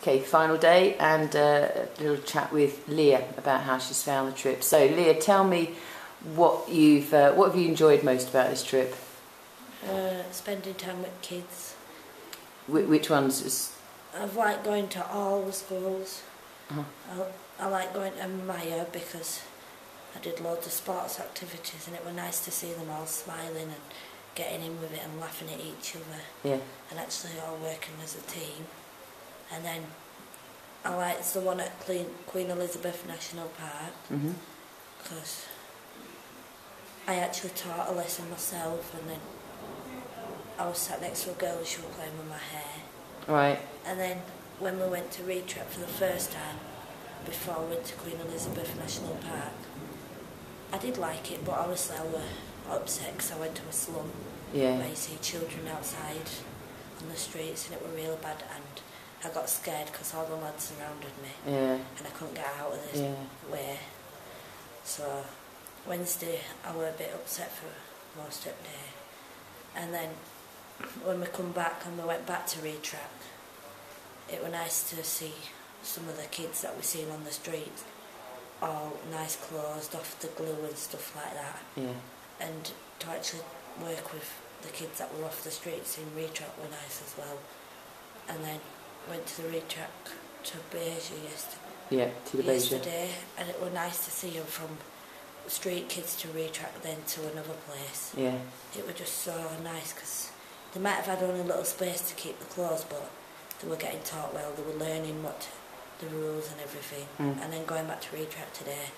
Okay, final day and a little chat with Leah about how she's found the trip. So Leah, tell me what have you enjoyed most about this trip? Spending time with kids. Which ones? I've liked going to all the schools. Uh-huh. I like going to Maya because I did loads of sports activities and it was nice to see them all smiling and getting in with it and laughing at each other. Yeah. And actually all working as a team. And then I liked the one at Queen Elizabeth National Park because I actually taught a lesson myself, and then I was sat next to a girl and she was playing with my hair. Right. And then when we went to Retreat for the first time, before we went to Queen Elizabeth National Park, I did like it, but obviously I was upset because I went to a slum where you see children outside on the streets and it was really bad, and I got scared because all the lads surrounded me and I couldn't get out of this way. So Wednesday I was a bit upset for most of the day, and then when we come back and we went back to Retreat, it was nice to see some of the kids that we seen on the streets, all nice clothes, off the glue and stuff like that. Yeah. And to actually work with the kids that were off the streets in Retreat were nice as well. And then went to the Retreat to Beja yesterday, and it was nice to see them from street kids to Retreat, then to another place. Yeah. It was just so nice because they might have had only a little space to keep the clothes, but they were getting taught well, they were learning the rules and everything. And then going back to Retreat today,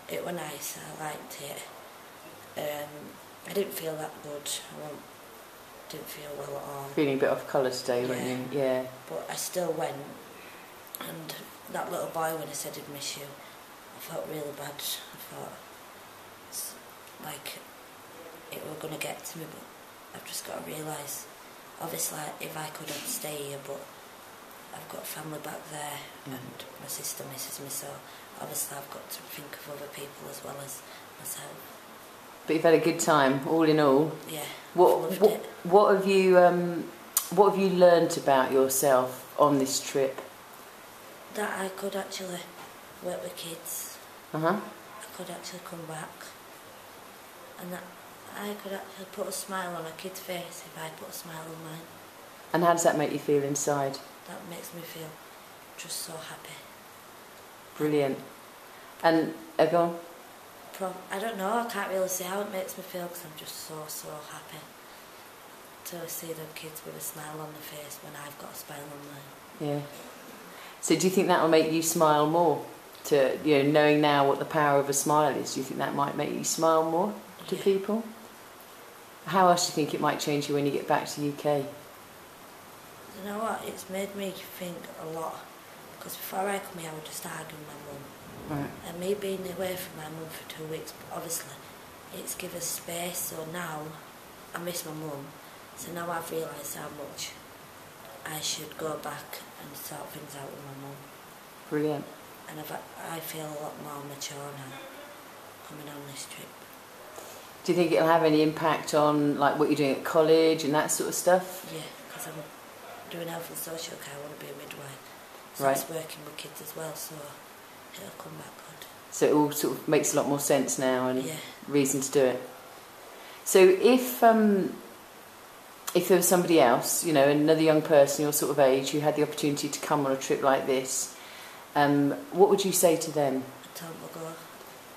it was nice, I liked it. I didn't feel that good, didn't feel well at all. Feeling a bit off colour today, weren't you? Yeah. But I still went, and that little boy, when he said he'd miss you, I felt really bad. I thought, like, it were going to get to me, but I've just got to realise, obviously, if I could, I'd stay here, but I've got family back there, and my sister misses me, so obviously I've got to think of other people as well as myself. But you've had a good time, all in all. Yeah. What have you learnt about yourself on this trip? That I could actually work with kids. I could actually come back, and that I could actually put a smile on a kid's face if I put a smile on mine. And how does that make you feel inside? That makes me feel just so happy. Brilliant. And go on. I don't know, I can't really say how it makes me feel because I'm just so happy to see them kids with a smile on their face when I've got a smile on mine. Yeah. So do you think that will make you smile more? To knowing now what the power of a smile is, do you think that might make you smile more to people? How else do you think it might change you when you get back to the UK? You know what, it's made me think a lot, because before I come here I would just argue with my mum. Right. And me being away from my mum for 2 weeks, obviously, it's given us space, so now I miss my mum. So now I've realised how much I should go back and sort things out with my mum. Brilliant. And I feel a lot more mature now, coming on this trip. Do you think it'll have any impact on like what you're doing at college and that sort of stuff? Yeah, because I'm doing health and social care, I want to be a midwife. So it's working with kids as well, so it'll come back good. So it all sort of makes a lot more sense now and reason to do it. So if there was somebody else, another young person your sort of age who had the opportunity to come on a trip like this, what would you say to them? I'd tell them to go.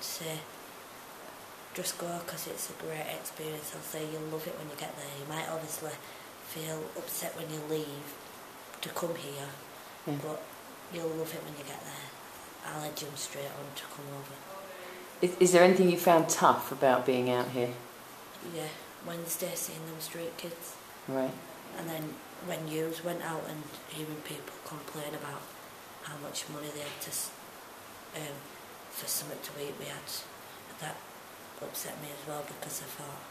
Say, just go because it's a great experience. I'll say you'll love it when you get there. You might obviously feel upset when you leave to come here, but you'll love it when you get there. I'll head you straight on to come over. Is there anything you found tough about being out here? Yeah, Wednesday seeing them street kids. Right. And then when you went out and hearing people complain about how much money they had to for something to eat we had, that upset me as well, because I thought,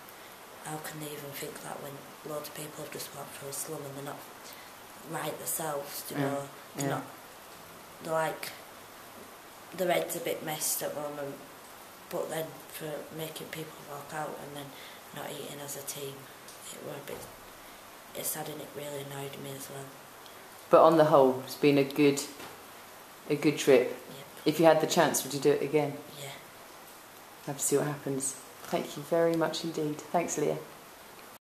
how can they even think that when loads of people have just walked through a slum and they're not right themselves, they're like, their head's a bit messed at the moment, but then for making people walk out and then not eating as a team, it was a bit, it sad and it really annoyed me as well. But on the whole, it's been a good trip. Yep. If you had the chance, would you do it again? Yeah. Have to see what happens. Thank you very much indeed. Thanks, Leah.